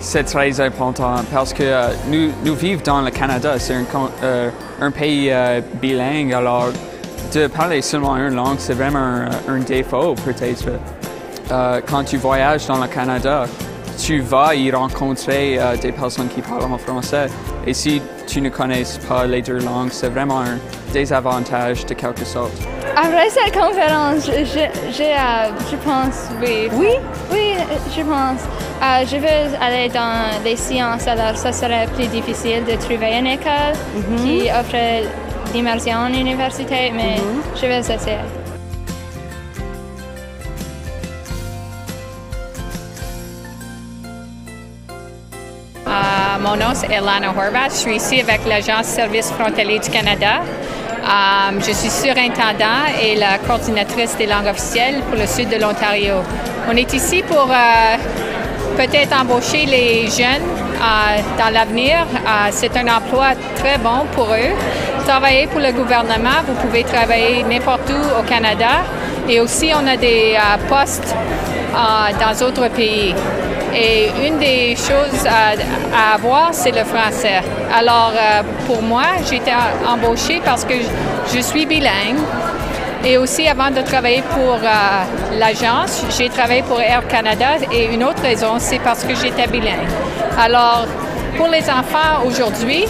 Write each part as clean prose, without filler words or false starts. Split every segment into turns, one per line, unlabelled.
C'est très important parce que nous vivons dans le Canada, c'est un pays bilingue, alors de parler seulement une langue, c'est vraiment un défaut peut-être. Quand tu voyages dans le Canada, tu vas y rencontrer des personnes qui parlent en français. Et si tu ne connais pas les deux langues, c'est vraiment un désavantage de quelque sorte.
Après cette conférence, je pense oui.
Oui?
Oui, je pense. Je veux aller dans les sciences, alors ça serait plus difficile de trouver une école qui offre l'immersion en université, mais je vais essayer.
Mon nom c'est Elana Horvath. Je suis ici avec l'Agence Services frontaliers du Canada. Je suis surintendant et la coordinatrice des langues officielles pour le sud de l'Ontario. On est ici pour peut-être embaucher les jeunes dans l'avenir. C'est un emploi très bon pour eux. Travailler pour le gouvernement, vous pouvez travailler n'importe où au Canada. Et aussi, on a des postes dans d'autres pays. Et une des choses à avoir, c'est le français. Alors, pour moi, j'ai été embauchée parce que je suis bilingue. Et aussi, avant de travailler pour l'agence, j'ai travaillé pour Air Canada. Et une autre raison, c'est parce que j'étais bilingue. Alors, pour les enfants aujourd'hui,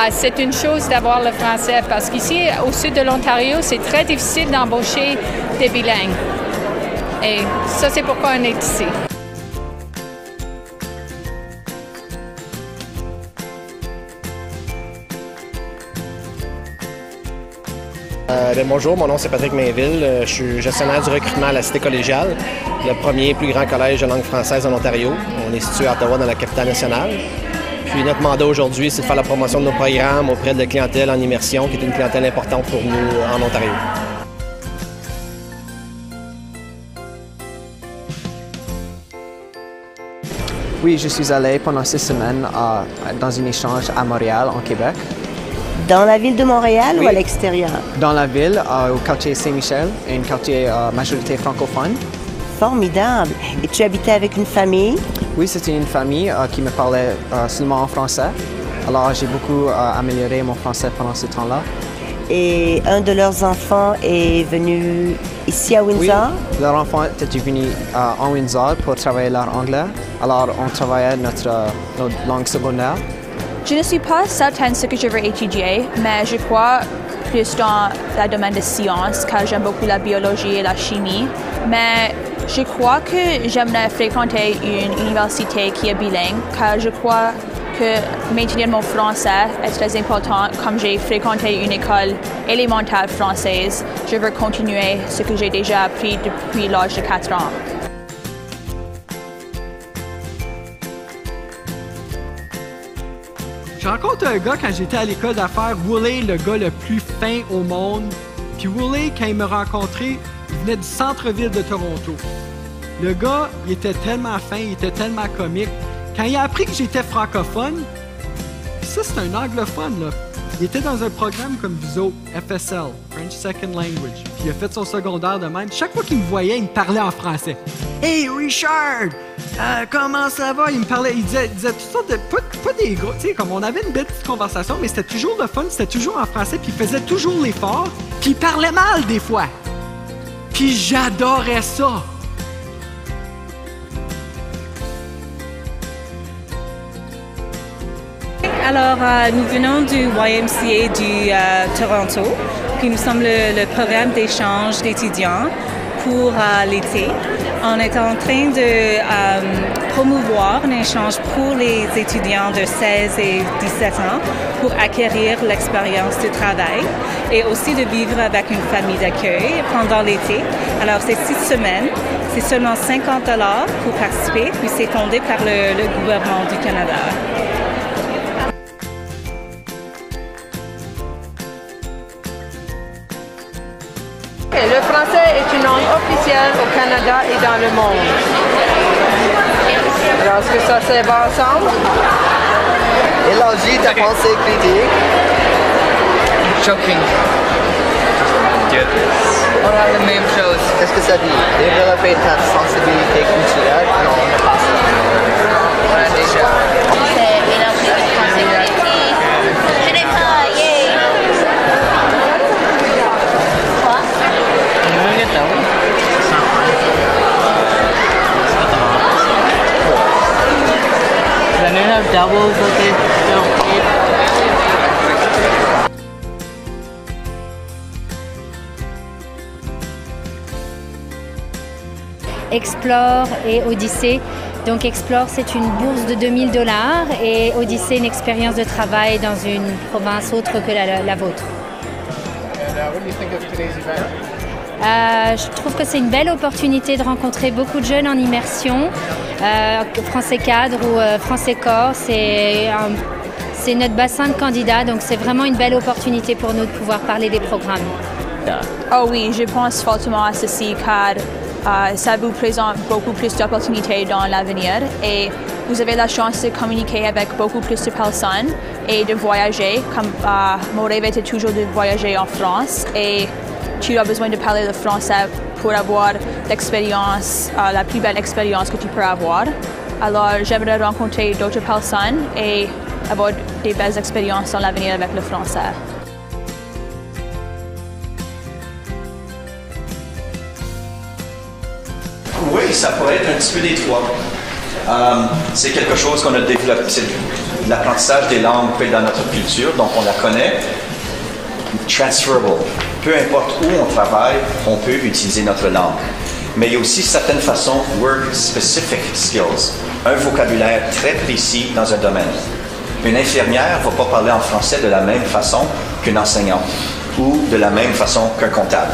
c'est une chose d'avoir le français parce qu'ici, au sud de l'Ontario, c'est très difficile d'embaucher des bilingues. Et ça, c'est pourquoi on est ici.
Bonjour, mon nom c'est Patrick Mainville. Je suis gestionnaire du recrutement à la Cité collégiale, le premier et plus grand collège de langue française en Ontario. On est situé à Ottawa, dans la capitale nationale. Puis notre mandat aujourd'hui, c'est de faire la promotion de nos programmes auprès de la clientèle en immersion, qui est une clientèle importante pour nous en Ontario.
Oui, je suis allé pendant 6 semaines dans un échange à Montréal, en Québec.
Dans la ville de Montréal ou à l'extérieur?
Dans la ville, au quartier Saint-Michel, un quartier majorité francophone.
Formidable. Et tu habitais avec une famille?
Oui, c'était une famille qui me parlait seulement en français. Alors, j'ai beaucoup amélioré mon français pendant ce temps-là.
Et un de leurs enfants est venu ici à Windsor?
Oui, leur enfant était venu en Windsor pour travailler leur anglais. Alors, on travaillait notre langue secondaire.
Je ne suis pas certaine ce que je veux étudier, mais je crois plus dans le domaine des sciences, car j'aime beaucoup la biologie et la chimie. Mais je crois que j'aimerais fréquenter une université qui est bilingue, car je crois que maintenir mon français est très important. Comme j'ai fréquenté une école élémentaire française, je veux continuer ce que j'ai déjà appris depuis l'âge de 4 ans.
Je rencontre un gars quand j'étais à l'école d'affaires, Woolley, le gars le plus fin au monde. Puis Woolley, quand il m'a rencontré, il venait du centre-ville de Toronto. Le gars, il était tellement fin, il était tellement comique. Quand il a appris que j'étais francophone, ça c'est un anglophone, là. Il était dans un programme comme vous autres, FSL, French Second Language. Puis il a fait son secondaire de même. Chaque fois qu'il me voyait, il me parlait en français. « Hey Richard! Comment ça va? » Il me parlait, il disait toutes sortes de... Pas des gros... Tu sais, comme on avait une belle petite conversation, mais c'était toujours le fun, c'était toujours en français, puis il faisait toujours l'effort, puis il parlait mal des fois. Puis j'adorais ça!
Alors, nous venons du YMCA du Toronto, puis nous sommes le programme d'échange d'étudiants pour l'été. On est en train de promouvoir un échange pour les étudiants de 16 et 17 ans pour acquérir l'expérience du travail et aussi de vivre avec une famille d'accueil pendant l'été. Alors, c'est 6 semaines. C'est seulement 50 $ pour participer, puis c'est fondé par le gouvernement du Canada.
Le français est une langue officielle au Canada et dans le monde. Alors, est-ce que ça va ensemble?
Élargir ta pensée critique. Choking. On a la même chose. Qu'est-ce que ça dit? Développer ta sensibilité culturelle? Non, on n'a pas ça. On a déjà
have doubles, okay?
Explore et Odyssée. Donc Explore, c'est une bourse de $2000 et Odyssée, une expérience de travail dans une province autre que la vôtre. Je trouve que c'est une belle opportunité de rencontrer beaucoup de jeunes en immersion. Français cadre ou Français corps, c'est notre bassin de candidats, donc c'est vraiment une belle opportunité pour nous de pouvoir parler des programmes.
Oh oui, je pense fortement à ceci car ça vous présente beaucoup plus d'opportunités dans l'avenir et vous avez la chance de communiquer avec beaucoup plus de personnes et de voyager. Comme mon rêve était toujours de voyager en France et tu as besoin de parler le français pour avoir l'expérience, la plus belle expérience que tu peux avoir. Alors j'aimerais rencontrer d'autres personnes et avoir des belles expériences dans l'avenir avec le français.
Oui, ça pourrait être un petit peu des trois. C'est quelque chose qu'on a développé, c'est l'apprentissage des langues dans notre culture, donc on la connaît. Transferable. Peu importe où on travaille, on peut utiliser notre langue. Mais il y a aussi certaines façons, work-specific skills, un vocabulaire très précis dans un domaine. Une infirmière ne va pas parler en français de la même façon qu'une enseignante ou de la même façon qu'un comptable.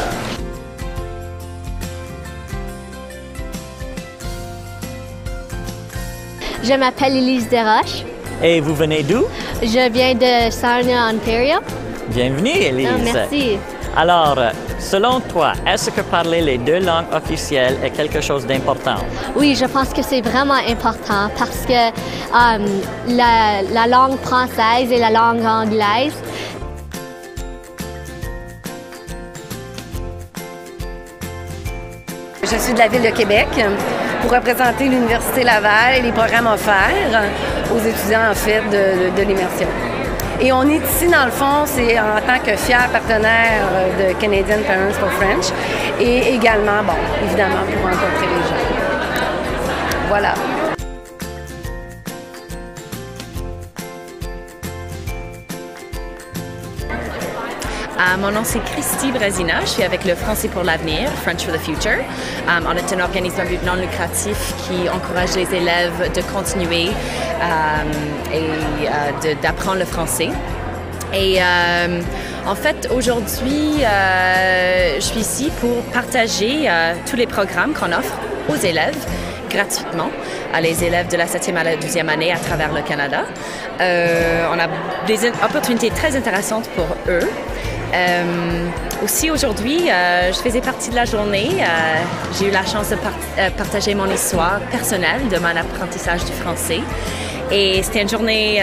Je m'appelle Elise Desroches.
Et vous venez d'où?
Je viens de Sarnia, Ontario.
Bienvenue, Elise.
Oh, merci.
Alors, selon toi, est-ce que parler les deux langues officielles est quelque chose d'important?
Oui, je pense que c'est vraiment important parce que la langue française et la langue anglaise.
Je suis de la Ville de Québec pour représenter l'Université Laval et les programmes offerts aux étudiants en fait de l'immersion. Et on est ici, dans le fond, c'est en tant que fier partenaire de Canadian Parents for French et également, bon, évidemment, pour rencontrer les gens. Voilà.
Mon nom c'est Christy Brasina, je suis avec le Français pour l'avenir, French for the Future. On est un organisme à but non lucratif qui encourage les élèves de continuer et d'apprendre le français. Et en fait, aujourd'hui, je suis ici pour partager tous les programmes qu'on offre aux élèves gratuitement à les élèves de la 7e à la 12e année à travers le Canada. On a des opportunités très intéressantes pour eux. Aussi aujourd'hui, je faisais partie de la journée. J'ai eu la chance de partager mon histoire personnelle de mon apprentissage du français. Et c'était une journée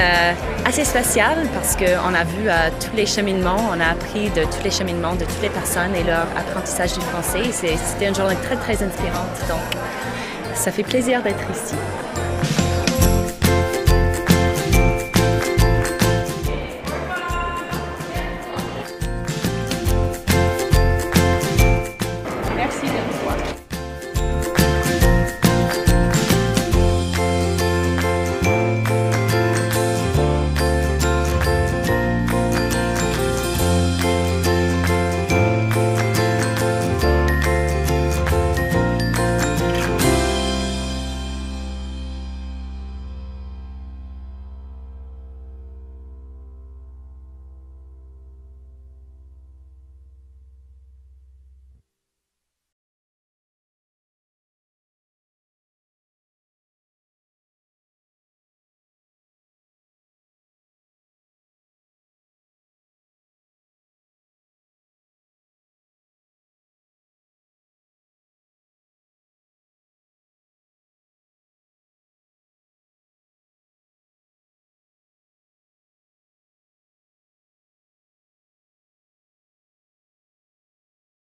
assez spéciale parce qu'on a vu tous les cheminements, on a appris de tous les cheminements de toutes les personnes et leur apprentissage du français. C'était une journée très, très inspirante. Donc, ça fait plaisir d'être ici.